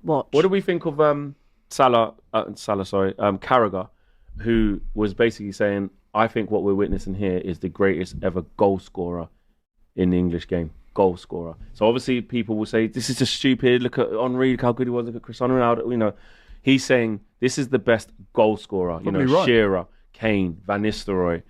watch. What do we think of Carragher, who was basically saying, I think what we're witnessing here is the greatest ever goal scorer in the English game. Goal scorer. So obviously people will say, this is just stupid. Look at Henry, look how good he was. Look at Cristiano Ronaldo. You know, he's saying this is the best goal scorer. Probably you know, right. Shearer, Kane, Van Nistelrooy.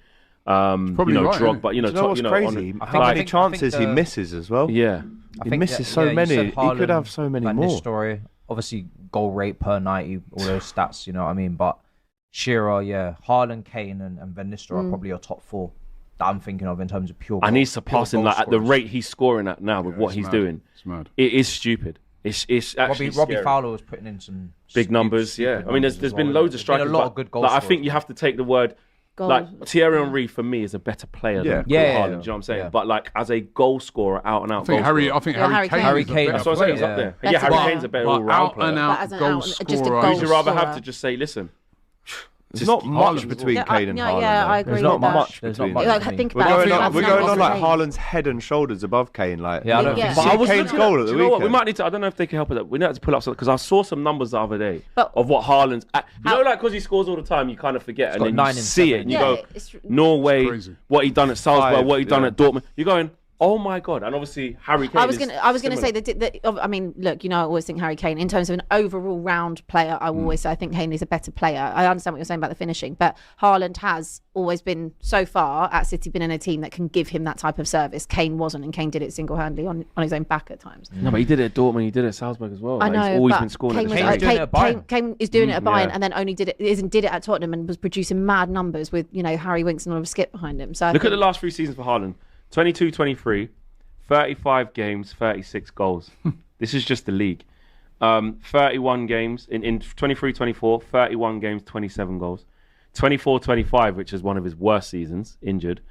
Probably right, Drogba. You know, what's crazy? How many chances he misses as well? Yeah, he misses so many. He could have so many Van more. Nistelrooy, obviously goal rate per 90, all those stats. You know what I mean? But Shearer, Haaland, Kane, and Van Nistelrooy are probably your top four that I'm thinking of in terms of pure. And he's surpassing like at the rate he's scoring at now with what he's doing. It's mad. It is stupid. It's actually Robbie Fowler was putting in some big numbers. Yeah, I mean, there's been loads of strikers. A lot of good goals. Like, I think you have to take the word. Goals. Like Thierry Henry for me is a better player than Haaland. Do you know what I'm saying? Yeah. But like as a goal scorer, out and out. I think Harry Kane. That's what I'm saying. It's up there. Yeah, Harry Kane's a better all-round player. Out and out goal scorer. Would you rather have to just say, listen? There's not much between Kane and Haaland. Yeah, I agree. There's not with that. much between them. Like, think We're about going on like Haaland's head and shoulders above Kane. Like, I don't think but I was Kane's goal at the weekend. We might need to. I don't know if they can help with that. We need to pull up something because I saw some numbers the other day But- of what Haaland's. Like because he scores all the time, you kind of forget, and then you see it, and you go, it's Norway, crazy. what he done at Salzburg, what he done yeah. at Dortmund. You're going, oh my god! And obviously Harry Kane. I was going to say that. I mean, look, you know, I always think Harry Kane in terms of an overall round player. I will always say I think Kane is a better player. I understand what you're saying about the finishing, but Haaland has always been so far at City been in a team that can give him that type of service. Kane wasn't, and Kane did it single-handedly on his own back at times. No, but he did it at Dortmund. He did it at Salzburg as well. I know, he's always but been scoring. Kane, at the Kane is doing it at Bayern, yeah. and then only did it at Tottenham, and was producing mad numbers with Harry Winks and Oliver Skip behind him. So look at the last 3 seasons for Haaland: 22-23. 35 games, 36 goals. This is just the league. 31 games in 23-24, 31 games, 27 goals. 24-25, which is one of his worst seasons, injured.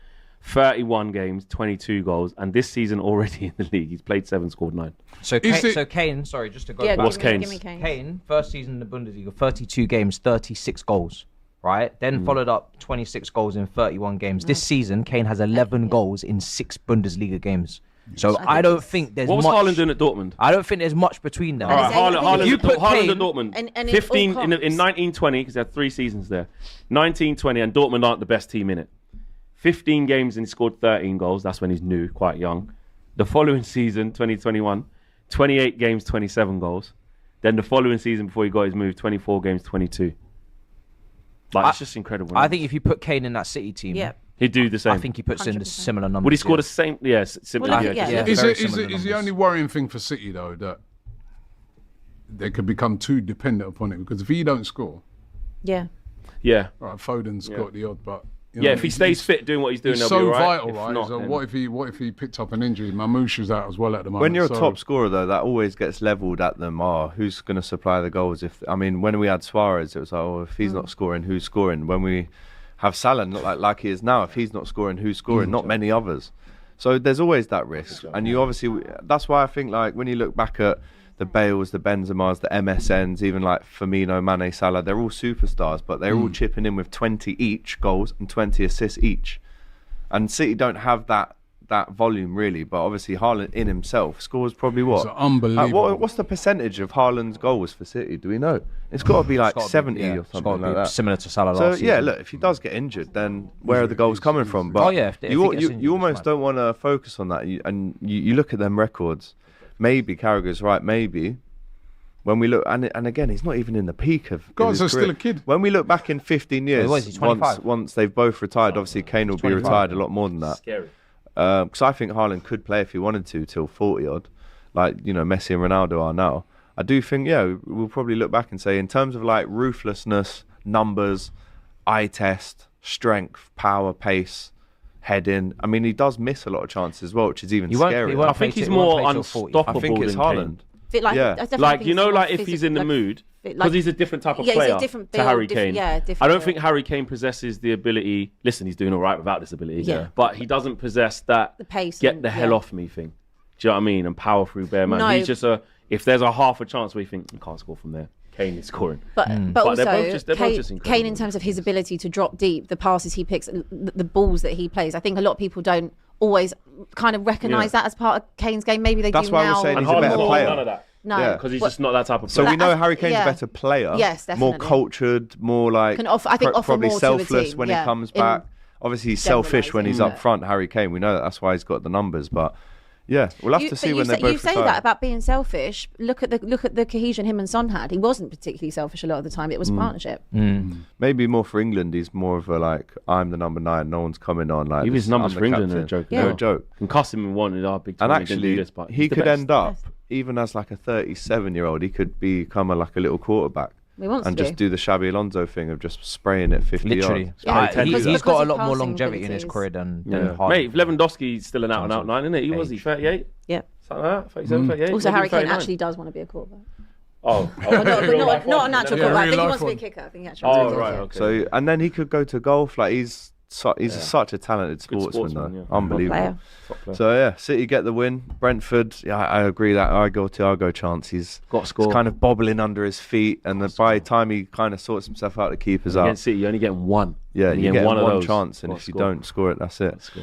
31 games, 22 goals. And this season already in the league, he's played 7, scored 9. So Kane, sorry, just to go back. What's give Kane's? me Kane, first season in the Bundesliga, 32 games, 36 goals. Right? Then followed up 26 goals in 31 games. This season, Kane has 11 goals in 6 Bundesliga games. So I don't think there's What was much. Haaland doing at Dortmund? I don't think there's much between them. All right, Haaland, you put Haaland Kane, at Dortmund. and 15 all in 1920, because they had 3 seasons there. 1920, and Dortmund aren't the best team in it. 15 games and he scored 13 goals. That's when he's new, quite young. The following season, 2021, 28 games, 27 goals. Then the following season before he got his move, 24 games, 22. Like, it's just incredible. I think if you put Kane in that City team, he'd do the same. I think he puts in 100%. similar numbers. Would he score the same? Yes, similar. Well, yeah. Is very the similar only numbers. worrying thing for City though that they could become too dependent upon it, because if he don't score, Yeah. Yeah. all right, Foden's got the odd, but Yeah, if he stays fit doing what he's doing, he's they'll so be all right. vital, If right? not, So then- what if he picked up an injury? Mamouche's out as well at the moment. When you're a so- top scorer, though, that always gets levelled at them. Who's going to supply the goals? When we had Suarez, it was like, if he's not scoring, who's scoring? When we have Salah, not like he is now, if he's not scoring, who's scoring? Not many others. So there's always that risk. And you obviously, that's why I think, like, when you look back at the Bales, the Benzemas, the MSNs, even like Firmino, Mane, Salah, they're all superstars, but they're all chipping in with 20 each goals and 20 assists each. And City don't have that volume really, but obviously Haaland in himself scores probably what? It's unbelievable. What's the percentage of Haaland's goals for City? Do we know? It's got to be like 70 or something like that. Similar to Salah So last yeah, season. look, if he does get injured, then where are the goals coming from? But if he you gets injured, you it's almost fine. don't want to focus on that. You look at them records. Maybe Carragher's right. Maybe when we look, and again, he's not even in the peak of. Guys his are career. still a kid. When we look back in 15 years, what is he, 25? once they've both retired, obviously Kane will be 25, retired a lot more than that. Scary. Because I think Haaland could play if he wanted to till 40 odd, like Messi and Ronaldo are now. I do think we'll probably look back and say in terms of like ruthlessness, numbers, eye test, strength, power, pace, heading. I mean, he does miss a lot of chances as well, which is even scary. I think he's more unstoppable. I think it's than Haaland. Kane. Like if he's in the mood, because he's a different type of player to Harry Kane. I don't think Harry Kane possesses the ability. Listen, he's doing all right without this ability. But he doesn't possess that the pace. Get the hell off me thing. Do you know what I mean? And power through bare man. No. He's just if there's a half a chance where you think you can't score from there, Kane is scoring. But also, they're both just incredible. Kane, in terms of his ability to drop deep, the passes he picks, the balls that he plays, I think a lot of people don't always kind of recognise that as part of Kane's game. Maybe they That's do why now. we're saying And he's a better Haaland's player. none of that. No, Yeah. because he's just not that type of So player. we know Harry Kane's yeah. a better player. Yes, More definitely. cultured, more like Can offer probably more to a selfless team, when yeah. he comes In back. Obviously, he's selfish when he's generalising, up front. Harry Kane, we know that's why he's got the numbers. But yeah, we'll have to see when they're both You say retired. that about being selfish. Look at the cohesion him and Son had. He wasn't particularly selfish a lot of the time. It was partnership. Maybe more for England. He's more of a like, I'm the number 9. No one's coming on. Like Even his this, numbers I'm the for England captain. are a joke. Yeah. No joke. Can cost him in one in our big And tournament. He didn't do actually, this, but he he's the could best. end up even as like a 37-year-old. He could become like a little quarterback. He wants And to just do the Xabi Alonso thing of just spraying it 50 Literally. yards. Yeah, He's because got a of lot more passing longevity in his abilities. career than Yeah. Haaland. Mate, Lewandowski's still an out-and-out 9, isn't it? He was, he 38? Yeah. Something like that? 37, 38? Also, maybe Harry Kane 39. actually does want to be a quarterback. Oh, Not a natural Yeah, quarterback. I think he real wants to be a life kicker. I think he actually wants Oh, to be a right, kicker. okay. So, and then he could go to golf. Like he's such a talented Good sportsman, sportsman, though. yeah. Unbelievable. Player. Top player. So yeah, City get the win. Brentford, yeah, I agree that Thiago chance. He's Got to score. kind of bobbling under his feet, and by the time he kind of sorts himself out, the keeper's out. Against City, you're only getting one. Yeah, And you you're get getting one of those. chance, and Gotta if you score. don't score it, that's it. Score.